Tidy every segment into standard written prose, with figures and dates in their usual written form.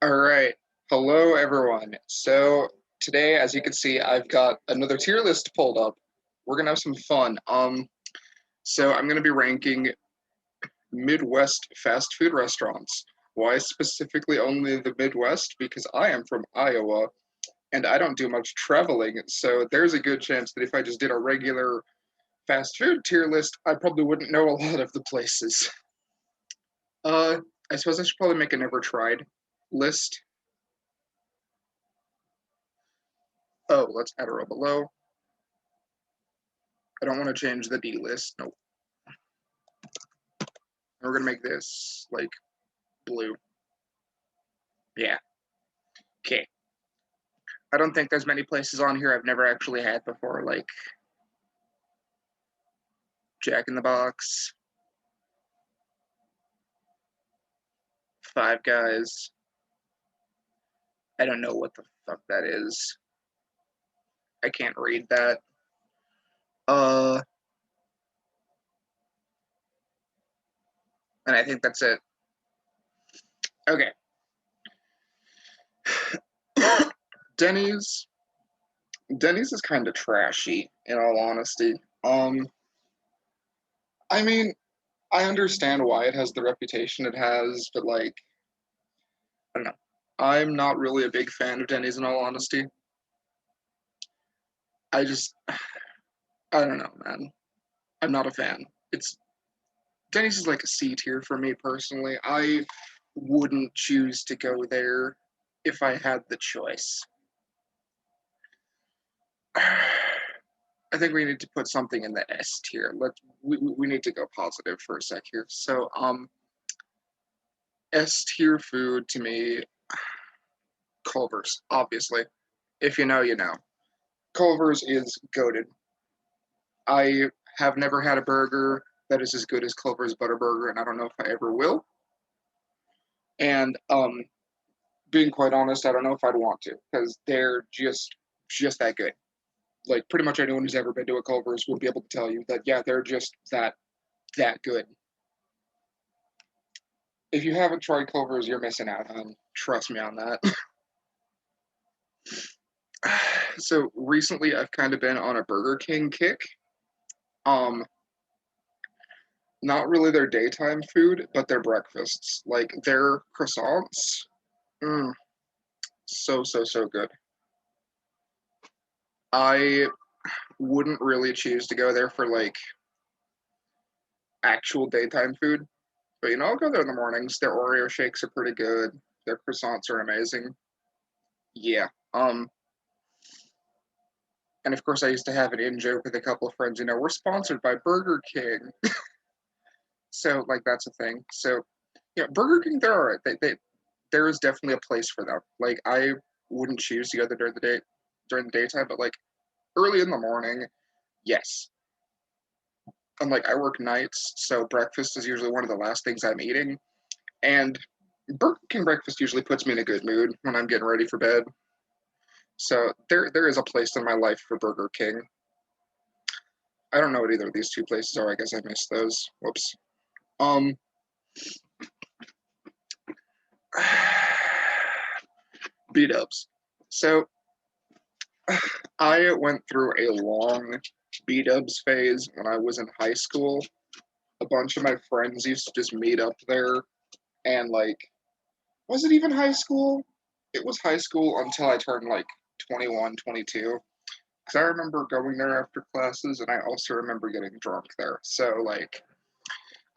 All right. Hello, everyone. So today, as you can see, I've got another tier list pulled up. We're gonna have some fun. So I'm gonna be ranking Midwest fast food restaurants. Why specifically only the Midwest? Because I am from Iowa and I don't do much traveling. So there's a good chance that if I just did a regular fast food tier list, I probably wouldn't know a lot of the places. Uh, I suppose I should probably make a never tried list. Oh, let's add a row below. I don't want to change the D list. Nope. We're gonna make this like blue. Yeah. Okay. I don't think there's many places on here I've never actually had before, like Jack in the Box, Five Guys. I don't know what the fuck that is. I can't read that. Uh, and I think that's it. Okay. Denny's. Denny's is kind of trashy, in all honesty. I mean, I understand why it has the reputation it has, but like, I don't know. I'm not really a big fan of Denny's, in all honesty. I just, I don't know, man. I'm not a fan. It's Denny's is like a C tier for me personally. I wouldn't choose to go there if I had the choice. I think we need to put something in the S tier. We need to go positive for a sec here. So S tier food to me, Culver's, obviously. If you know, you know. Culver's is goated. I have never had a burger that is as good as Culver's Butterburger, and I don't know if I ever will. And being quite honest, I don't know if I'd want to because they're just that good. Like pretty much anyone who's ever been to a Culver's will be able to tell you that yeah, they're just that good. If you haven't tried Culver's, you're missing out, hon. Trust me on that. So recently, I've kind of been on a Burger King kick. Um, Not really their daytime food, but their breakfasts. Like their croissants, mm, so good. I wouldn't really choose to go there for like actual daytime food. But I'll go there in the mornings. Their Oreo shakes are pretty good. Their croissants are amazing. Yeah. And of course I used to have an in joke with a couple of friends, we're sponsored by Burger King. So like that's a thing. So yeah, Burger King they're alright. There is definitely a place for them. Like I wouldn't choose to go there during the daytime, but like early in the morning, yes. And like I work nights, so breakfast is usually one of the last things I'm eating. And Burger King breakfast usually puts me in a good mood when I'm getting ready for bed. So there is a place in my life for Burger King. I don't know what either of these two places are. I guess I missed those. Whoops. Um, beat ups. So I went through a long beat ups phase when I was in high school. A bunch of my friends used to just meet up there, and like, was it even high school? It was high school until I turned like 21, 22. Because I remember going there after classes, and I also remember getting drunk there. So like,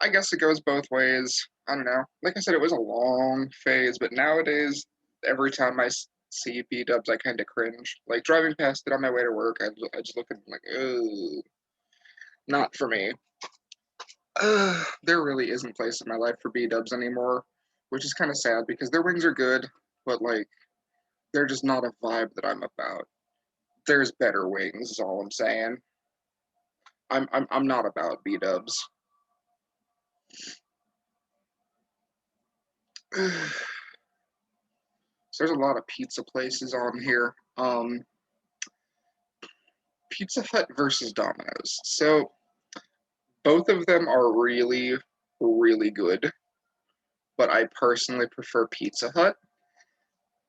I guess it goes both ways. I don't know. Like I said, it was a long phase, but nowadays, every time see B dubs, I kind of cringe. Like driving past it on my way to work, I just look at them like, oh, not for me. There really isn't place in my life for B dubs anymore, which is kind of sad because their wings are good, but like they're just not a vibe that I'm about. There's better wings, is all I'm saying. I'm not about B dubs. So there's a lot of pizza places on here. Pizza Hut versus Domino's. So both of them are really, really good, but I personally prefer Pizza Hut.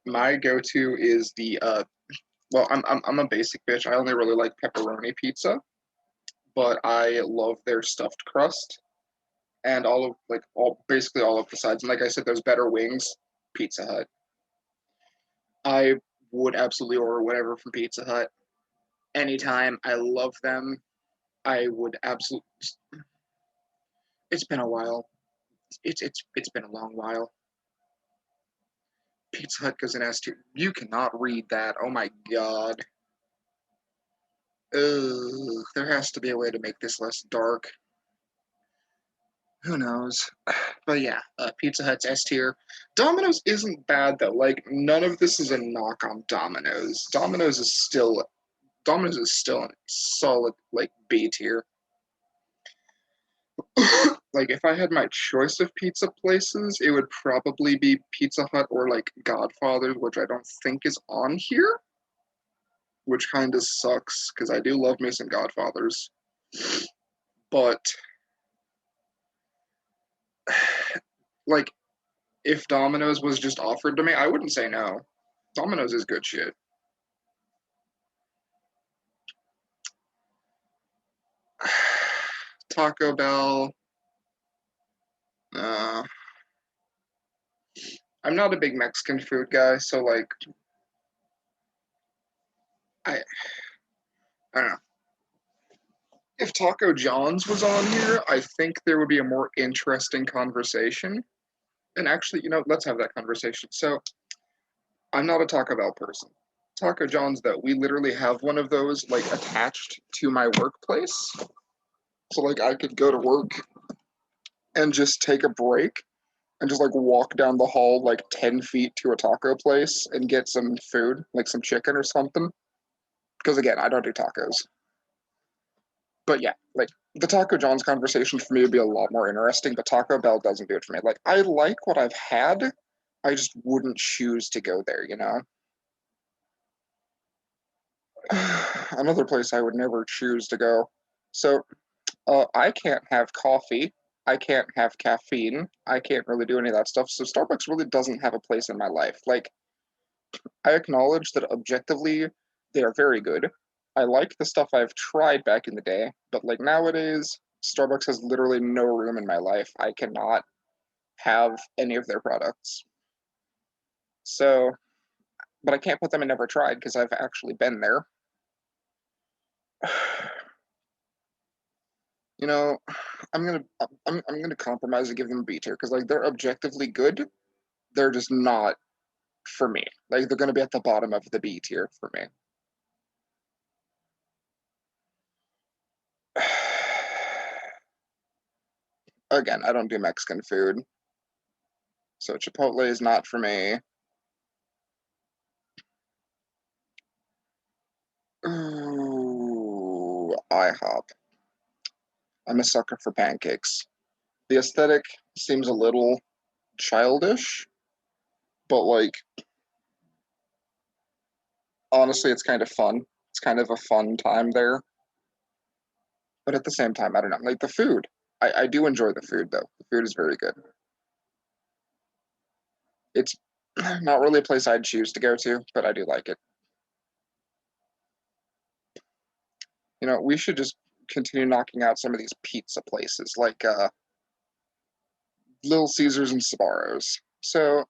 My go-to is the well, I'm a basic bitch. I only really like pepperoni pizza, but I love their stuffed crust and all of like all basically all of the sides. And like I said, those better wings, Pizza Hut. I would absolutely order whatever from Pizza Hut anytime. I love them. I would absolutely. It's been a while. It's been a long while. Pizza Hut goes in S tier. You cannot read that. Oh my god. Ugh, there has to be a way to make this less dark. Who knows? But yeah, Pizza Hut's S tier. Domino's isn't bad though. Like none of this is a knock on Domino's. Domino's is still a solid like B tier. Like if I had my choice of pizza places, it would probably be Pizza Hut or like Godfather's, which I don't think is on here, which kind of sucks because I do love me some Godfathers. But like if Domino's was just offered to me, I wouldn't say no. Domino's is good shit. Taco Bell. Uh, I'm not a big Mexican food guy, so like I I don't know. If Taco John's was on here, I think there would be a more interesting conversation. And actually, let's have that conversation. So I'm not a Taco Bell person. Taco John's, though, we literally have one of those like attached to my workplace. So like I could go to work and just take a break and just like walk down the hall like 10 feet to a taco place and get some food, like some chicken or something. Because again, I don't do tacos. But yeah, like the Taco John's conversation for me would be a lot more interesting, but Taco Bell doesn't do it for me. Like I like what I've had, I just wouldn't choose to go there. Another place I would never choose to go. So, I can't have coffee. I can't have caffeine. I can't really do any of that stuff. So Starbucks really doesn't have a place in my life. Like I acknowledge that objectively they are very good. I like the stuff I've tried back in the day, but like nowadays, Starbucks has literally no room in my life. I cannot have any of their products. So, but I can't put them in never tried because I've actually been there. You know, I'm gonna compromise and give them a B tier because like they're objectively good. They're just not for me. Like they're gonna be at the bottom of the B tier for me. Again, I don't do Mexican food, so Chipotle is not for me. Ooh, IHOP. I'm a sucker for pancakes. The aesthetic seems a little childish, but like honestly, it's kind of fun. It's kind of a fun time there. But at the same time, I don't know. Like the food, I do enjoy the food though. The food is very good. It's not really a place I'd choose to go to, but I do like it. We should just continue knocking out some of these pizza places like Little Caesars and Sbarro's. So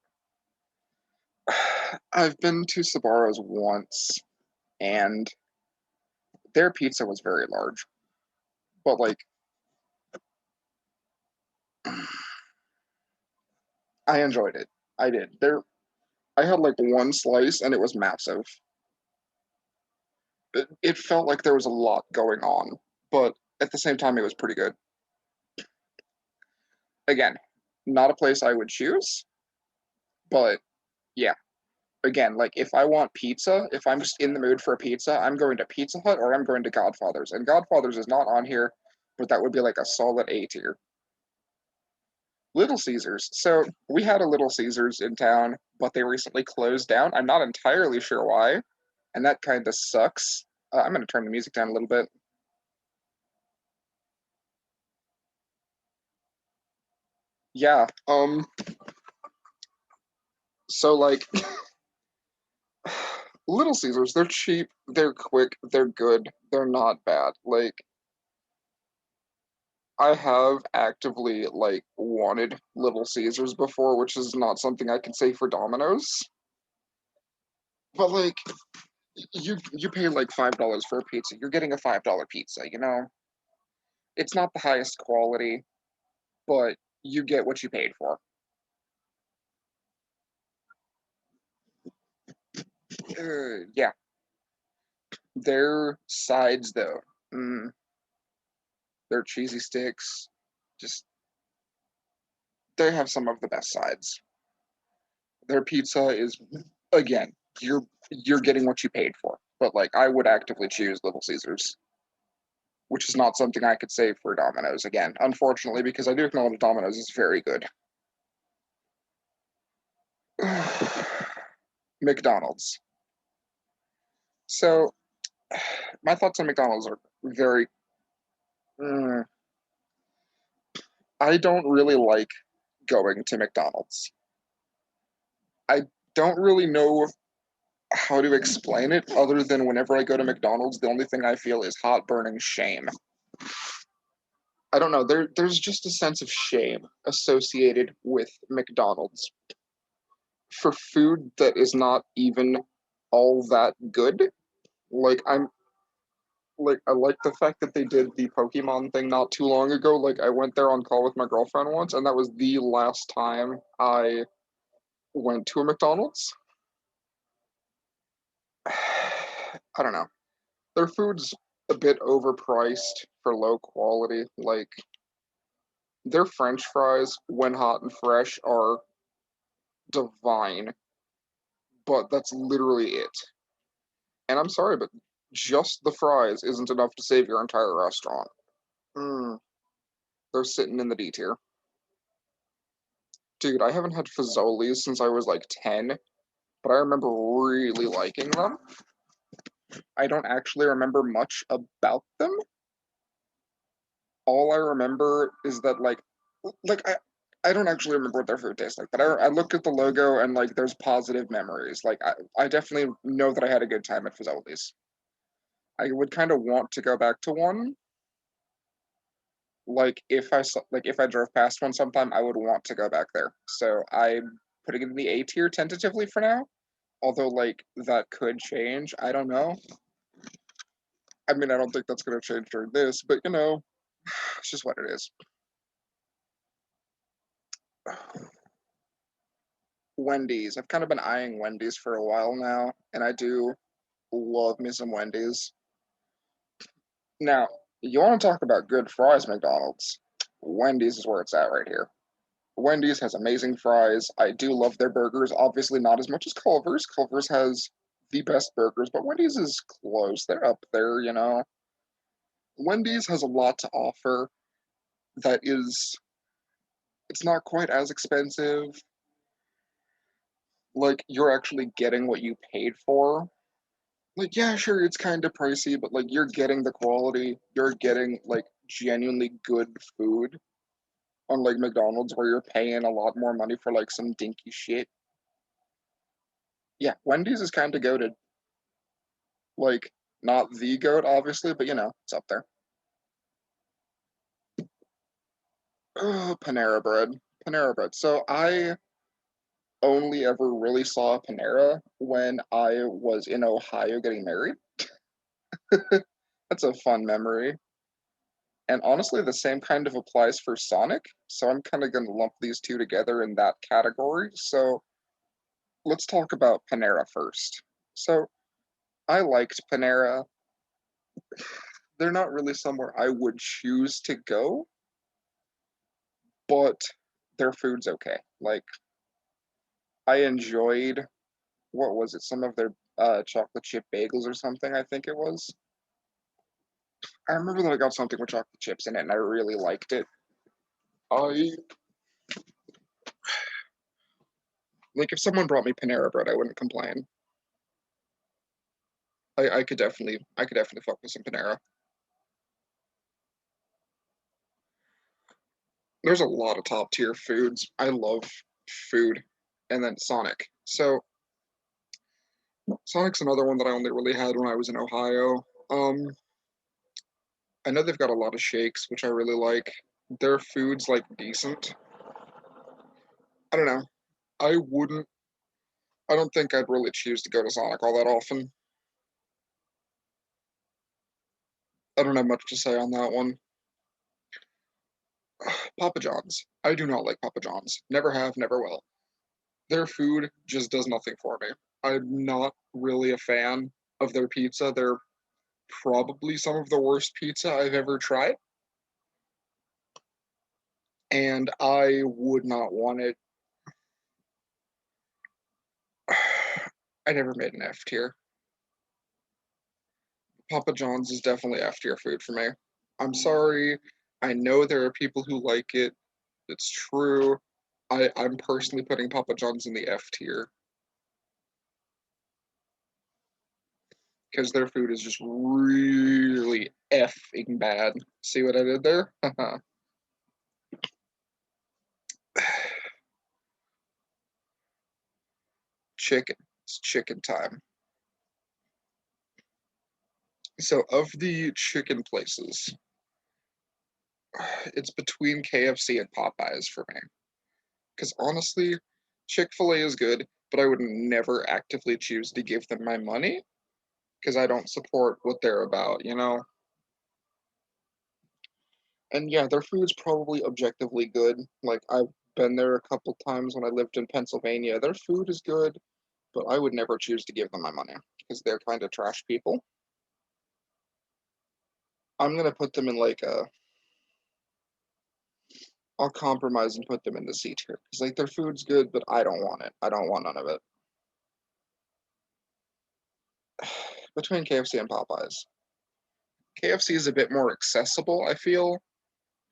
I've been to Sbarro's once, and their pizza was very large, but like I enjoyed it. I did. I had like one slice, and it was massive. It felt like there was a lot going on, but at the same time, it was pretty good. Again, not a place I would choose, but yeah. Again, like if I want pizza, if I'm just in the mood for a pizza, I'm going to Pizza Hut or I'm going to Godfather's. And Godfather's is not on here, but that would be like a solid A tier. Little Caesars. So we had a Little Caesars in town, but they recently closed down. I'm not entirely sure why, and that kind of sucks. I'm going to turn the music down a little bit. Yeah. So like Little Caesars, they're cheap, they're quick, they're good, they're not bad. Like, I have actively like wanted Little Caesars before, which is not something I can say for Domino's. But like, you pay like $5 for a pizza. You're getting a $5 pizza, you know? It's not the highest quality, but you get what you paid for. Yeah, their sides though, mm, their cheesy sticks, just they have some of the best sides. Their pizza is again, you're getting what you paid for. But like I would actively choose Little Caesars, which is not something I could say for Domino's again, unfortunately, because I do acknowledge Domino's is very good. McDonald's. So my thoughts on McDonald's are very. Mm, I don't really like going to McDonald's. I don't really know how to explain it other than whenever I go to McDonald's, the only thing I feel is hot burning shame. I don't know. There's just a sense of shame associated with McDonald's for food that is not even all that good. Like I like the fact that they did the Pokemon thing not too long ago. Like I went there on call with my girlfriend once, and that was the last time I went to a McDonald's. I don't know. Their food's a bit overpriced for low quality. Like their French fries, when hot and fresh, are divine, but that's literally it. And I'm sorry, but just the fries isn't enough to save your entire restaurant. Mm, they're sitting in the D tier. Dude, I haven't had Fazoli's since I was like 10, but I remember really liking them. I don't actually remember much about them. All I remember is that like I don't actually remember what their food tastes like, but I looked at the logo and like there's positive memories. Like I definitely know that I had a good time at Fazoli's. I would kind of want to go back to one. Like if I drove past one sometime, I would want to go back there. So I'm putting it in the A tier tentatively for now. Although like that could change. I don't know. I mean, I don't think that's gonna change during this, but you know, it's just what it is. Wendy's. I've kind of been eyeing Wendy's for a while now, and I do love me some Wendy's. Now, you want to talk about good fries, McDonald's? Wendy's is where it's at right here. Wendy's has amazing fries. I do love their burgers. Obviously, not as much as Culver's. Culver's has the best burgers, but Wendy's is close. They're up there, you know. Wendy's has a lot to offer that is, it's not quite as expensive. Like, you're actually getting what you paid for. Like, yeah, sure, it's kind of pricey, but like, you're getting the quality. You're getting like genuinely good food. Unlike McDonald's, where you're paying a lot more money for like some dinky shit. Yeah, Wendy's is kind of goated. Like, not the goat, obviously, but you know, it's up there. Oh, Panera Bread. Panera Bread. So I only ever really saw Panera when I was in Ohio getting married. That's a fun memory. And honestly, the same kind of applies for Sonic. So I'm kind of going to lump these two together in that category. So let's talk about Panera first. So I liked Panera. They're not really somewhere I would choose to go, but their food's okay. Like I enjoyed what was it? Some of their chocolate chip bagels or something. I think it was. I remember that I got something with chocolate chips in it, and I really liked it. I like if someone brought me Panera Bread, I wouldn't complain. I could definitely fuck with some Panera. There's a lot of top tier foods. I love food, and then Sonic. So Sonic's another one that I only really had when I was in Ohio. I know they've got a lot of shakes, which I really like. Their food's like decent. I don't know. I wouldn't. I don't think I'd really choose to go to Sonic all that often. I don't have much to say on that one. Papa John's. I do not like Papa John's. Never have, never will. Their food just does nothing for me. I'm not really a fan of their pizza. They're probably some of the worst pizza I've ever tried, and I would not want it. I never made an F tier. Papa John's is definitely F tier food for me. I'm sorry. I know there are people who like it. It's true. I'm personally putting Papa John's in the F tier because their food is just really effing bad. See what I did there? Chicken. It's chicken time. So, of the chicken places, it's between KFC and Popeyes for me. Because honestly, Chick-fil-A is good, but I would never actively choose to give them my money because I don't support what they're about, you know? And yeah, their food's probably objectively good. Like, I've been there a couple times when I lived in Pennsylvania. Their food is good, but I would never choose to give them my money because they're kind of trash people. I'm gonna put them in like a. I'll compromise and put them in the C tier because like their food's good, but I don't want it. I don't want none of it. Between KFC and Popeyes, KFC is a bit more accessible. I feel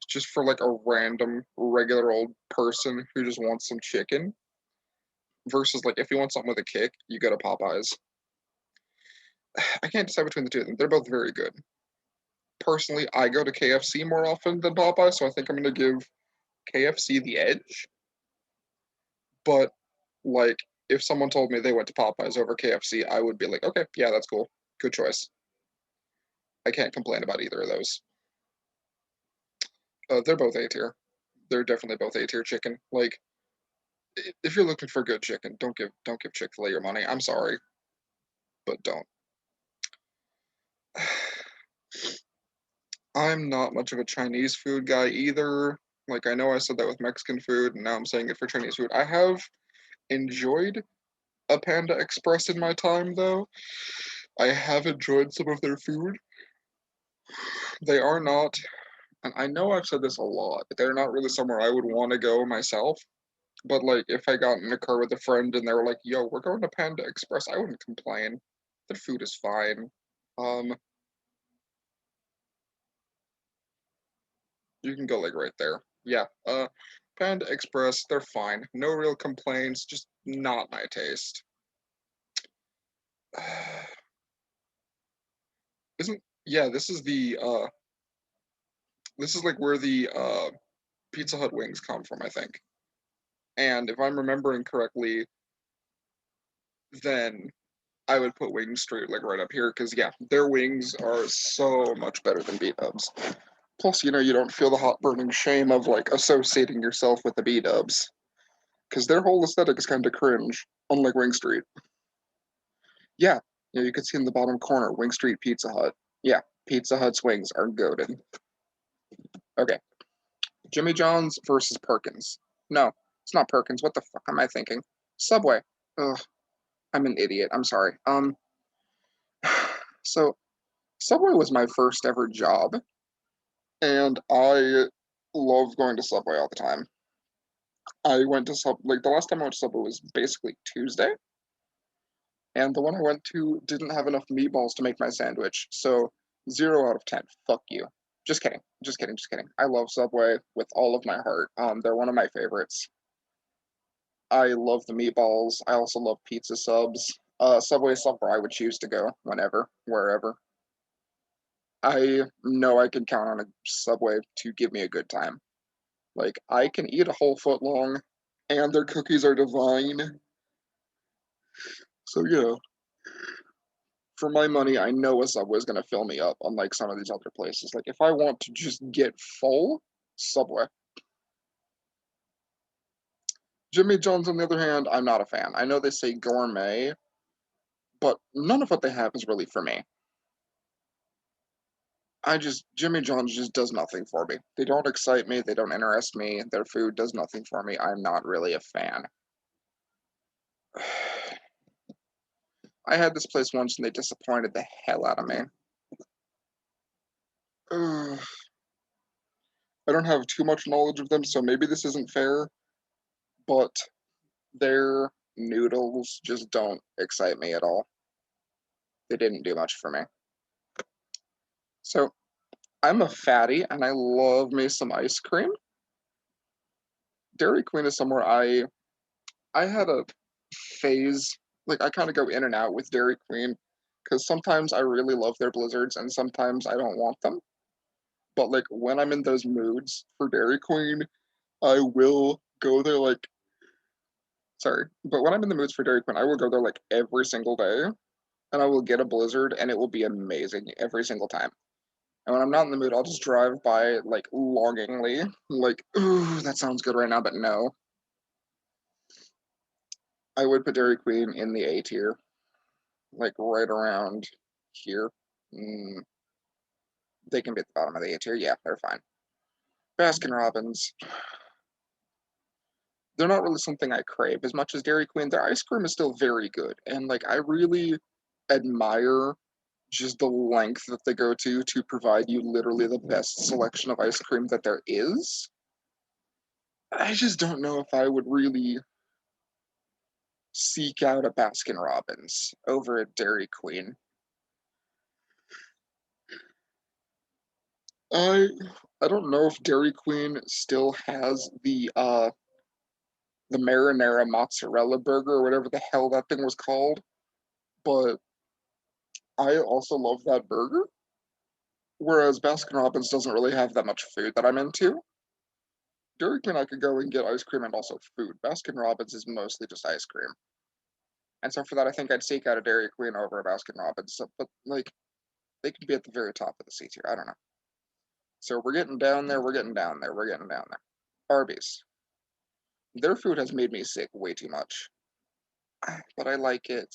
just for like a random regular old person who just wants some chicken versus like if you want something with a kick, you go to Popeyes. I can't decide between the two of them. They're both very good. Personally, I go to KFC more often than Popeyes, so I think I'm going to give KFC the edge. But like, if someone told me they went to Popeyes over KFC, I would be like, okay, yeah, that's cool. Good choice. I can't complain about either of those. They're both A tier. They're definitely both A tier chicken. Like, if you're looking for good chicken, don't give Chick Fil A your money. I'm sorry, but don't. I'm not much of a Chinese food guy either. Like, I know I said that with Mexican food, and now I'm saying it for Chinese food. I have enjoyed a Panda Express in my time, though. I have enjoyed some of their food. They are not, and I know I've said this a lot, but they're not really somewhere I would want to go myself. But like, if I got in a car with a friend and they were like, "Yo, we're going to Panda Express," I wouldn't complain. The food is fine. Um, you can go like right there. Yeah. Panda Express, they're fine. No real complaints. Just not my taste. Isn't yeah? This is like where the Pizza Hut wings come from, I think. And if I'm remembering correctly, then I would put Wing Street like right up here because yeah, their wings are so much better than B Dubs. Plus, you don't feel the hot burning shame of like associating yourself with the B Dubs because their whole aesthetic is kind of cringe, unlike Wing Street. Yeah, yeah, you can see in the bottom corner, Wing Street Pizza Hut. Yeah, Pizza Hut's wings are goaded. Okay, Jimmy John's versus Perkins. No, it's not Perkins. What the fuck am I thinking? Subway. Ugh, I'm an idiot. I'm sorry. So Subway was my first ever job, and I love going to Subway all the time. I went to like the last time I went to Subway was basically Tuesday, and the one I went to didn't have enough meatballs to make my sandwich, so 0 out of 10. Fuck you. Just kidding. Just kidding. Just kidding. I love Subway with all of my heart. They're one of my favorites. I love the meatballs. I also love pizza subs. Subway is somewhere I would choose to go whenever, wherever. I know I can count on a Subway to give me a good time. Like I can eat a whole foot long, and their cookies are divine. So yeah. For my money, I know a Subway is gonna fill me up, unlike some of these other places. Like, if I want to just get full, Subway. Jimmy John's, on the other hand, I'm not a fan. I know they say gourmet, but none of what they have is really for me. Jimmy John's just does nothing for me. They don't excite me, they don't interest me, their food does nothing for me. I'm not really a fan. I had this place once and they disappointed the hell out of me. Ugh. I don't have too much knowledge of them, so maybe this isn't fair, but their noodles just don't excite me at all. They didn't do much for me. So I'm a fatty and I love me some ice cream. Dairy Queen is somewhere I had a phase, like I kind of go in and out with Dairy Queen because sometimes I really love their blizzards and sometimes I don't want them. But like when I'm in those moods for Dairy Queen, I will go there like sorry, but when I'm in the moods for Dairy Queen, I will go there like every single day and I will get a blizzard and it will be amazing every single time. And when I'm not in the mood, I'll just drive by like longingly, like, ooh, that sounds good right now, but no. I would put Dairy Queen in the A tier, like right around here. Mm, they can be at the bottom of the A tier. Yeah, they're fine. Baskin Robbins, they're not really something I crave as much as Dairy Queen. Their ice cream is still very good, and like I really admire just the length that they go to provide you literally the best selection of ice cream that there is. I just don't know if I would really seek out a Baskin Robbins over a Dairy Queen. I I don't know if Dairy Queen still has the marinara mozzarella burger or whatever the hell that thing was called, but I also love that burger. Whereas Baskin Robbins doesn't really have that much food that I'm into. Dairy Queen I could go and get ice cream and also food. Baskin Robbins is mostly just ice cream. And so for that I think I'd seek out a Dairy Queen over a Baskin Robbins. So, but like they could be at the very top of the C tier. I don't know. So we're getting down there, we're getting down there, we're getting down there. Arby's. Their food has made me sick way too much. But I like it.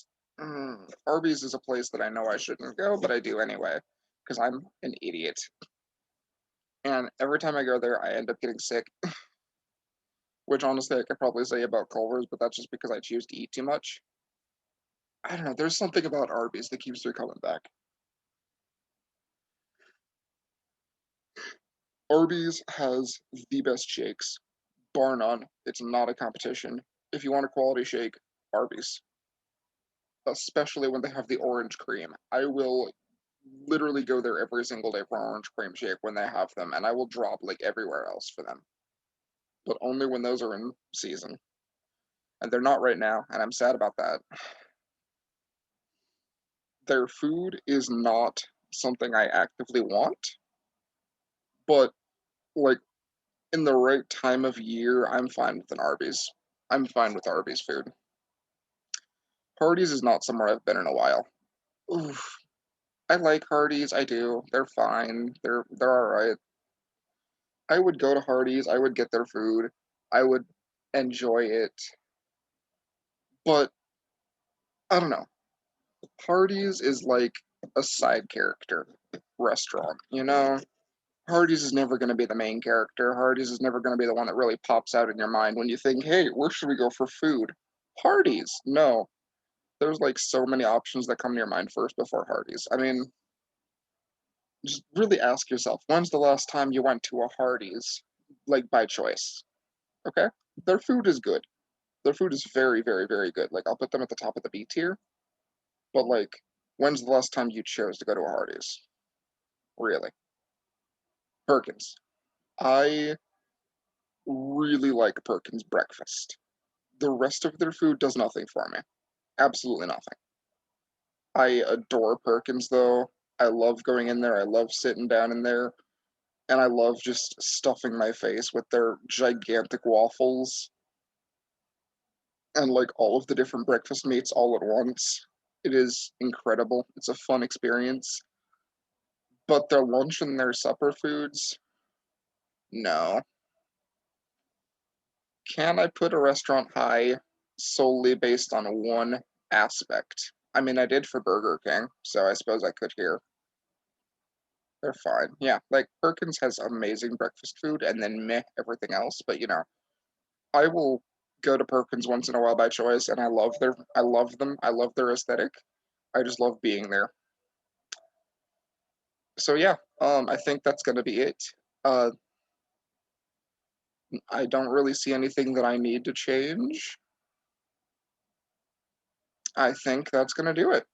Arby's is a place that I know I shouldn't go, but I do anyway, because I'm an idiot. And every time I go there, I end up getting sick, which honestly I could probably say about Culver's, but that's just because I choose to eat too much. I don't know, there's something about Arby's that keeps me coming back. Arby's has the best shakes, bar none. It's not a competition. If you want a quality shake, Arby's. Especially when they have the orange cream. I will literally go there every single day for orange cream shake when they have them, and I will drop like everywhere else for them. But only when those are in season. And they're not right now, and I'm sad about that. Their food is not something I actively want, but like in the right time of year, I'm fine with an Arby's. I'm fine with Arby's food. Hardee's is not somewhere I've been in a while. Oof. I like Hardee's, I do. They're fine. They're all right. I would go to Hardee's, I would get their food, I would enjoy it, but I don't know. Hardee's is like a side character restaurant, you know? Hardee's is never going to be the main character. Hardee's is never going to be the one that really pops out in your mind when you think, hey, where should we go for food? Hardee's. No. There's like so many options that come to your mind first before Hardee's. I mean, just really ask yourself, when's the last time you went to a Hardee's, like by choice? Okay? Their food is good. Their food is very, very, very good. Like I'll put them at the top of the B tier. But like, when's the last time you chose to go to a Hardee's? Really? Perkins. I really like Perkins breakfast. The rest of their food does nothing for me. Absolutely nothing. I adore Perkins though. I love going in there. I love sitting down in there. And I love just stuffing my face with their gigantic waffles and like all of the different breakfast meats all at once. It is incredible. It's a fun experience. But their lunch and their supper foods, no. Can I put a restaurant high solely based on one aspect? I mean, I did for Burger King, so I suppose I could here. They're fine. Yeah, like Perkins has amazing breakfast food and then meh everything else, but you know, I will go to Perkins once in a while by choice and I love them. I love their aesthetic. I just love being there. So yeah, I think that's gonna be it. Uh I don't really see anything that I need to change. I think that's gonna do it.